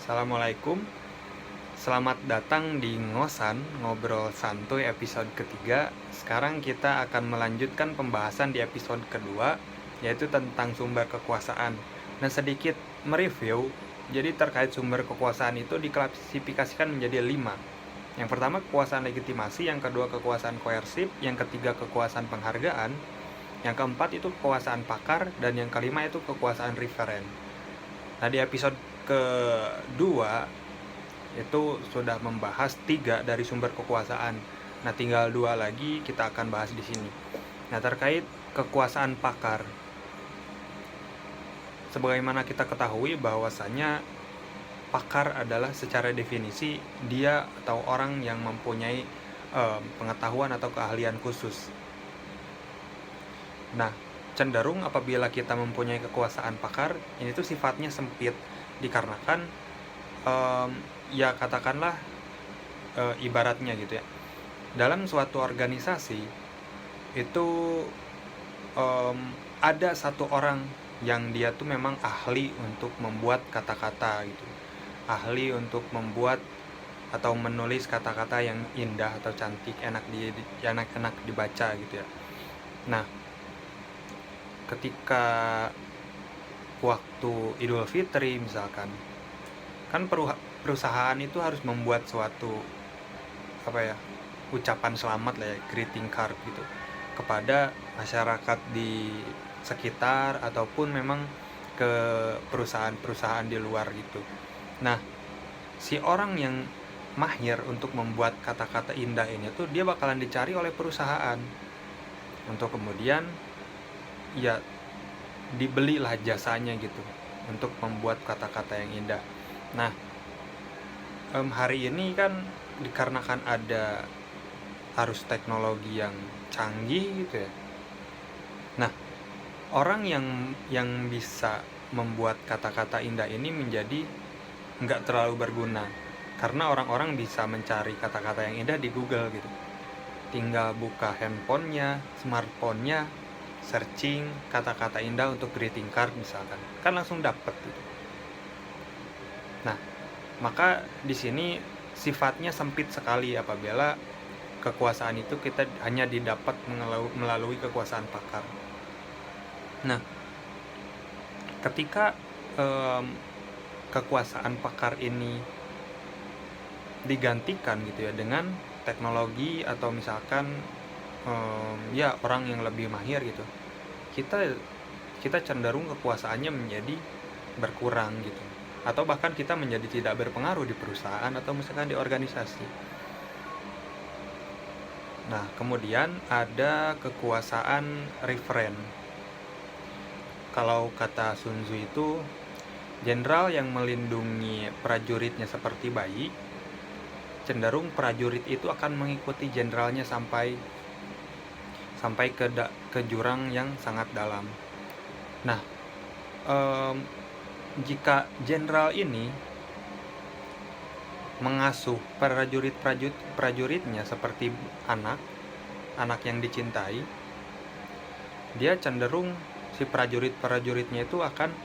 Assalamualaikum. Selamat datang di Ngosan, Ngobrol Santuy episode ketiga. Sekarang kita akan melanjutkan pembahasan di episode kedua, yaitu tentang sumber kekuasaan. Nah, sedikit mereview, jadi terkait sumber kekuasaan itu diklasifikasikan menjadi 5. Yang pertama kekuasaan legitimasi, yang kedua kekuasaan koersif, yang ketiga kekuasaan penghargaan, yang keempat itu kekuasaan pakar, dan yang kelima itu kekuasaan referen. Nah, di episode kedua itu sudah membahas 3 dari sumber kekuasaan. Nah, tinggal 2 lagi kita akan bahas di sini. Nah, terkait kekuasaan pakar. Sebagaimana kita ketahui bahwasanya pakar adalah secara definisi dia atau orang yang mempunyai pengetahuan atau keahlian khusus. Nah, cenderung apabila kita mempunyai kekuasaan pakar, ini tuh sifatnya sempit dikarenakan ya katakanlah ibaratnya gitu ya, dalam suatu organisasi itu ada satu orang yang dia tuh memang ahli untuk membuat kata-kata gitu, ahli untuk membuat atau menulis kata-kata yang indah atau cantik, enak dibaca gitu ya. Nah, ketika waktu Idul Fitri misalkan, kan perusahaan itu harus membuat suatu ucapan selamat lah ya, greeting card gitu, kepada masyarakat di sekitar ataupun memang ke perusahaan-perusahaan di luar gitu. Nah, si orang yang mahir untuk membuat kata-kata indah ini tuh dia bakalan dicari oleh perusahaan untuk kemudian ya dibelilah jasanya gitu untuk membuat kata-kata yang indah. Nah, hari ini kan dikarenakan ada harus teknologi yang canggih gitu ya. Nah, orang yang bisa membuat kata-kata indah ini menjadi nggak terlalu berguna karena orang-orang bisa mencari kata-kata yang indah di Google gitu. Tinggal buka handphonenya, smartphone-nya, searching kata-kata indah untuk greeting card misalkan, kan langsung dapet gitu. Nah, maka di sini sifatnya sempit sekali apabila kekuasaan itu kita hanya didapat melalui kekuasaan pakar. Nah, ketika kekuasaan pakar ini digantikan gitu ya dengan teknologi atau misalkan ya orang yang lebih mahir gitu, kita cenderung kekuasaannya menjadi berkurang gitu, atau bahkan kita menjadi tidak berpengaruh di perusahaan atau misalkan di organisasi. Nah, kemudian ada kekuasaan referen. Kalau kata Sun Tzu itu, jenderal yang melindungi prajuritnya seperti bayi, cenderung prajurit itu akan mengikuti jenderalnya sampai ke jurang yang sangat dalam. Nah, jika jenderal ini mengasuh prajuritnya seperti anak yang dicintai, dia cenderung si prajuritnya itu akan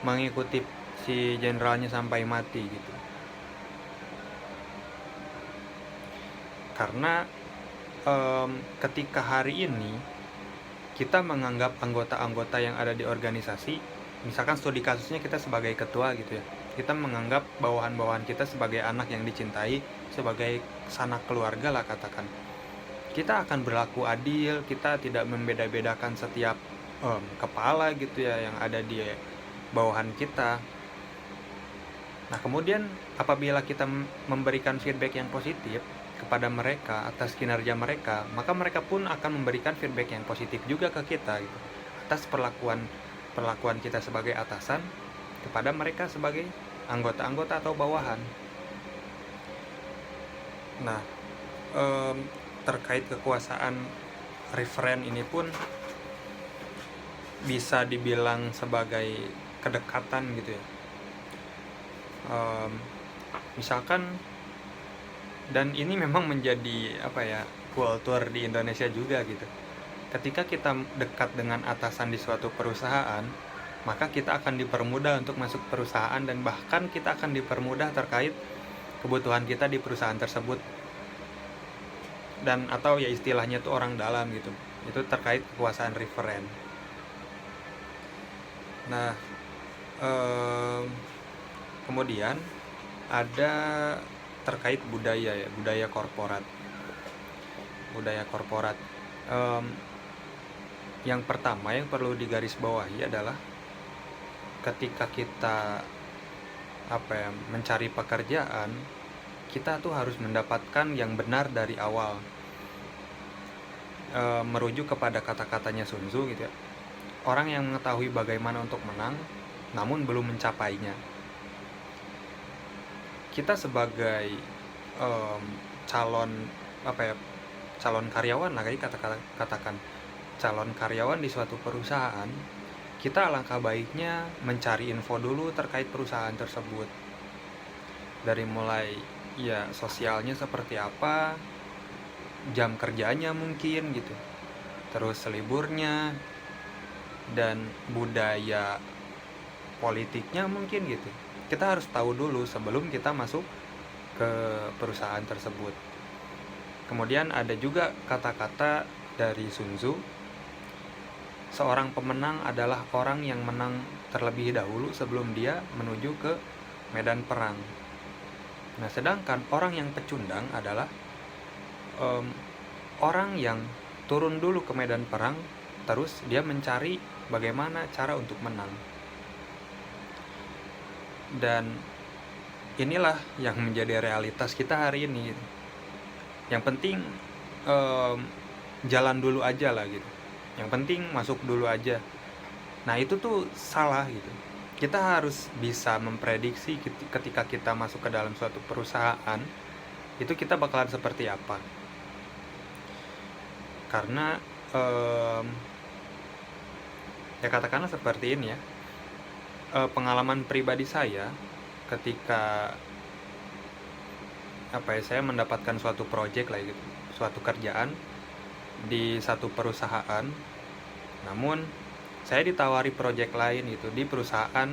mengikuti si jenderalnya sampai mati gitu. Karena ketika hari ini kita menganggap anggota-anggota yang ada di organisasi, misalkan studi kasusnya kita sebagai ketua gitu ya, kita menganggap bawahan-bawahan kita sebagai anak yang dicintai, sebagai sanak keluarga lah katakan. Kita akan berlaku adil, kita tidak membeda-bedakan setiap kepala gitu ya yang ada di bawahan kita. Nah, kemudian apabila kita memberikan feedback yang positif kepada mereka atas kinerja mereka, maka mereka pun akan memberikan feedback yang positif juga ke kita gitu, atas perlakuan kita sebagai atasan kepada mereka sebagai anggota-anggota atau bawahan. Nah, terkait kekuasaan referen ini pun bisa dibilang sebagai kedekatan gitu ya. Misalkan, dan ini memang menjadi kultur di Indonesia juga gitu. Ketika kita dekat dengan atasan di suatu perusahaan, maka kita akan dipermudah untuk masuk perusahaan, dan bahkan kita akan dipermudah terkait kebutuhan kita di perusahaan tersebut, dan atau ya istilahnya tuh orang dalam gitu. Itu terkait kekuasaan referen. Nah, kemudian ada terkait budaya ya, budaya korporat. Yang pertama yang perlu digarisbawahi adalah ketika kita mencari pekerjaan, kita tuh harus mendapatkan yang benar dari awal. Merujuk kepada kata-katanya Sun Tzu gitu ya. Orang yang mengetahui bagaimana untuk menang namun belum mencapainya. Kita sebagai calon karyawan lah, kayak katakan calon karyawan di suatu perusahaan, kita alangkah baiknya mencari info dulu terkait perusahaan tersebut. Dari mulai ya sosialnya seperti apa, jam kerjanya mungkin gitu, terus liburnya, dan budaya politiknya mungkin gitu. Kita harus tahu dulu sebelum kita masuk ke perusahaan tersebut. Kemudian ada juga kata-kata dari Sun Tzu, seorang pemenang adalah orang yang menang terlebih dahulu sebelum dia menuju ke medan perang. Nah, sedangkan orang yang pecundang adalah orang yang turun dulu ke medan perang, terus dia mencari bagaimana cara untuk menang. Dan inilah yang menjadi realitas kita hari ini. Yang penting jalan dulu aja lah gitu. Yang penting masuk dulu aja. Nah, itu tuh salah gitu. Kita harus bisa memprediksi ketika kita masuk ke dalam suatu perusahaan, itu kita bakalan seperti apa. Karena ya katakanlah seperti ini ya, pengalaman pribadi saya ketika saya mendapatkan suatu project lah gitu, suatu kerjaan di satu perusahaan, namun saya ditawari project lain gitu di perusahaan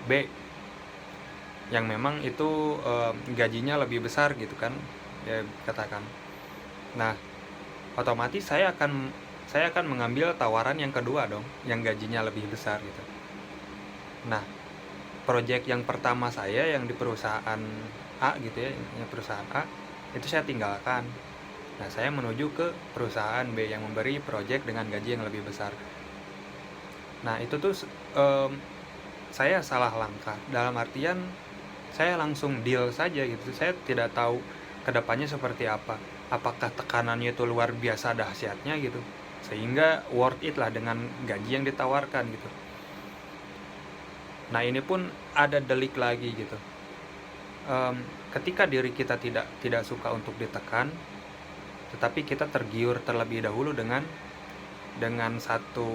B yang memang itu gajinya lebih besar gitu kan ya katakan. Nah, otomatis saya akan mengambil tawaran yang kedua dong, yang gajinya lebih besar gitu. Nah, project yang pertama saya yang di perusahaan A gitu ya, perusahaan A itu saya tinggalkan. Nah, saya menuju ke perusahaan B yang memberi project dengan gaji yang lebih besar. Nah, itu tuh saya salah langkah, dalam artian saya langsung deal saja gitu. Saya tidak tahu kedepannya seperti apa, apakah tekanannya itu luar biasa dahsyatnya gitu, sehingga worth it lah dengan gaji yang ditawarkan gitu. Nah, ini pun ada delik lagi gitu. Ketika diri kita tidak suka untuk ditekan, tetapi kita tergiur terlebih dahulu dengan satu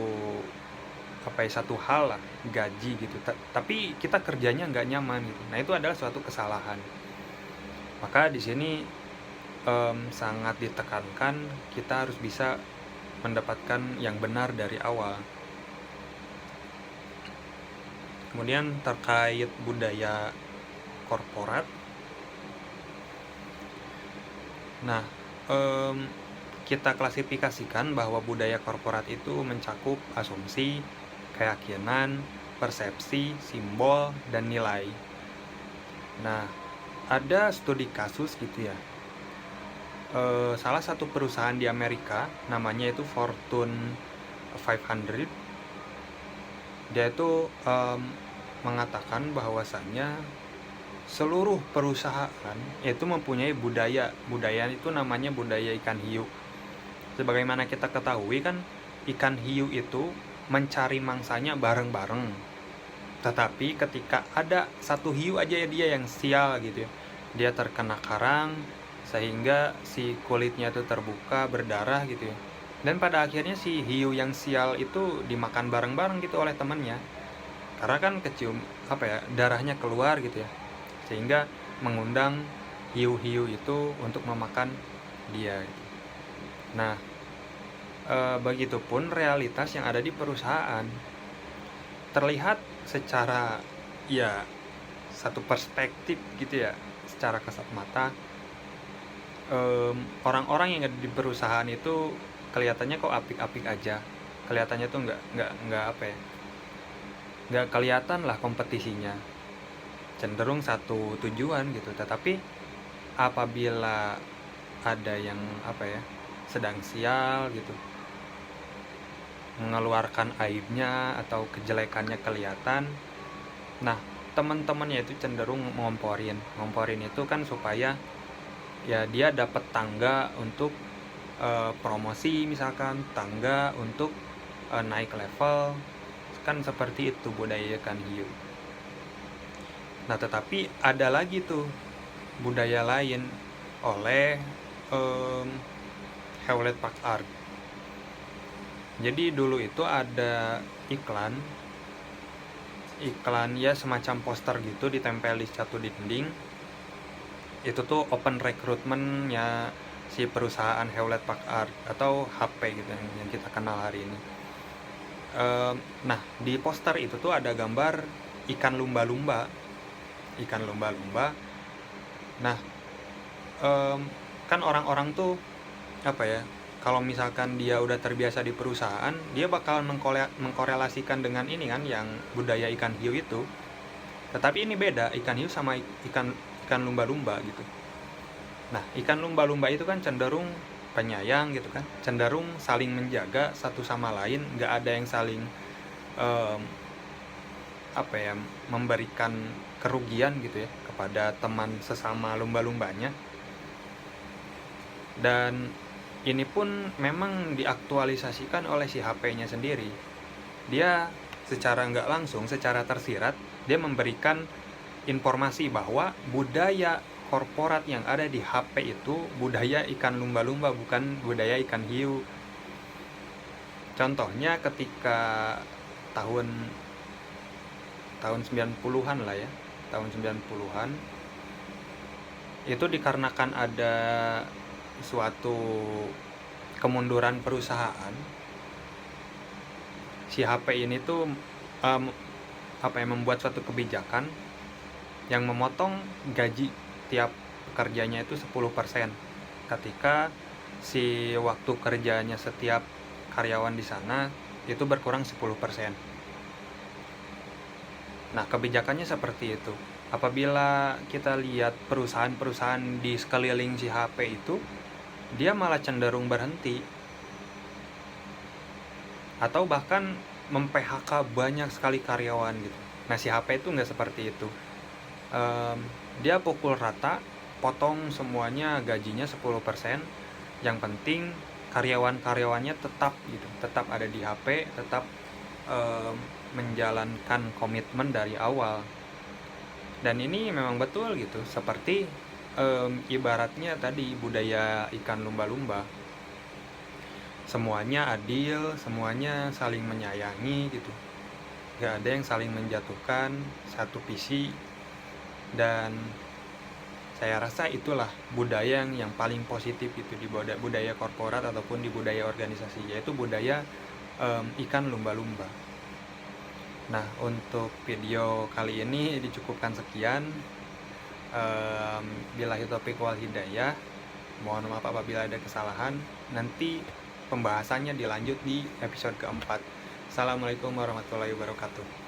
hal lah, gaji gitu, tapi kita kerjanya nggak nyaman gitu. Nah, itu adalah suatu kesalahan. Maka di sini sangat ditekankan kita harus bisa mendapatkan yang benar dari awal. Kemudian terkait budaya korporat, nah kita klasifikasikan bahwa budaya korporat itu mencakup asumsi, keyakinan, persepsi, simbol, dan nilai. Nah, ada studi kasus gitu ya. Salah satu perusahaan di Amerika, namanya itu Fortune 500, dia itu mengatakan bahwasannya seluruh perusahaan itu mempunyai budaya itu namanya budaya ikan hiu. Sebagaimana kita ketahui kan, ikan hiu itu mencari mangsanya bareng-bareng. Tetapi ketika ada satu hiu aja ya dia yang sial gitu ya, dia terkena karang sehingga si kulitnya itu terbuka berdarah gitu ya. Dan pada akhirnya si hiu yang sial itu dimakan bareng-bareng gitu oleh temannya. Karena kan kecium darahnya keluar gitu ya. Sehingga mengundang hiu-hiu itu untuk memakan dia gitu. Nah, begitupun realitas yang ada di perusahaan. terlihat secara ya satu perspektif gitu ya, secara kasat mata, orang-orang yang ada di perusahaan itu kelihatannya kok apik-apik aja, kelihatannya tuh nggak apa ya, nggak kelihatan lah kompetisinya, cenderung satu tujuan gitu. Tetapi apabila ada yang apa ya, sedang sial gitu, mengeluarkan aibnya atau kejelekannya kelihatan, nah teman-temannya itu cenderung ngomporin itu kan supaya ya dia dapat tangga untuk promosi, misalkan tangga untuk naik level, kan seperti itu budaya ikan hiu. Nah tetapi ada lagi tuh budaya lain oleh Hewlett Packard. Jadi dulu itu ada iklan ya semacam poster gitu ditempel di satu dinding. Itu tuh open recruitment-nya si perusahaan Hewlett Packard atau HP gitu yang kita kenal hari ini. Nah di poster itu tuh ada gambar ikan lumba-lumba. Nah kan orang-orang tuh apa ya, kalau misalkan dia udah terbiasa di perusahaan, dia bakal mengkorelasikan dengan ini kan, yang budaya ikan hiu itu. Tetapi ini beda, ikan hiu sama ikan lumba-lumba gitu. Nah, ikan lumba-lumba itu kan cenderung penyayang gitu kan, cenderung saling menjaga satu sama lain, nggak ada yang saling apa ya, memberikan kerugian gitu ya kepada teman sesama lumba-lumbanya. Dan ini pun memang diaktualisasikan oleh si HP-nya sendiri. Dia secara nggak langsung, secara tersirat, dia memberikan informasi bahwa budaya korporat yang ada di HP itu budaya ikan lumba-lumba, bukan budaya ikan hiu. Contohnya ketika tahun 90-an lah ya, tahun 90-an, itu dikarenakan ada suatu kemunduran perusahaan, si HP ini tuh membuat suatu kebijakan yang memotong gaji tiap pekerjanya itu 10% ketika si waktu kerjanya setiap karyawan di sana itu berkurang 10%. Nah, kebijakannya seperti itu. Apabila kita lihat perusahaan-perusahaan di sekeliling si HP itu, dia malah cenderung berhenti atau bahkan mem-PHK banyak sekali karyawan gitu. Nah si HP itu nggak seperti itu. Dia pukul rata, potong semuanya gajinya 10%. Yang penting karyawan-karyawannya tetap gitu, tetap ada di HP, tetap menjalankan komitmen dari awal. Dan ini memang betul gitu, seperti ibaratnya tadi budaya ikan lumba-lumba, semuanya adil, semuanya saling menyayangi gitu, gak ada yang saling menjatuhkan satu visi. Dan saya rasa itulah budaya yang paling positif itu di budaya korporat ataupun di budaya organisasi, yaitu budaya ikan lumba-lumba. Nah untuk video kali ini dicukupkan sekian. Billahi taufiq wal hidayah. Mohon maaf apabila ada kesalahan. Nanti pembahasannya dilanjut di episode keempat. Assalamualaikum warahmatullahi wabarakatuh.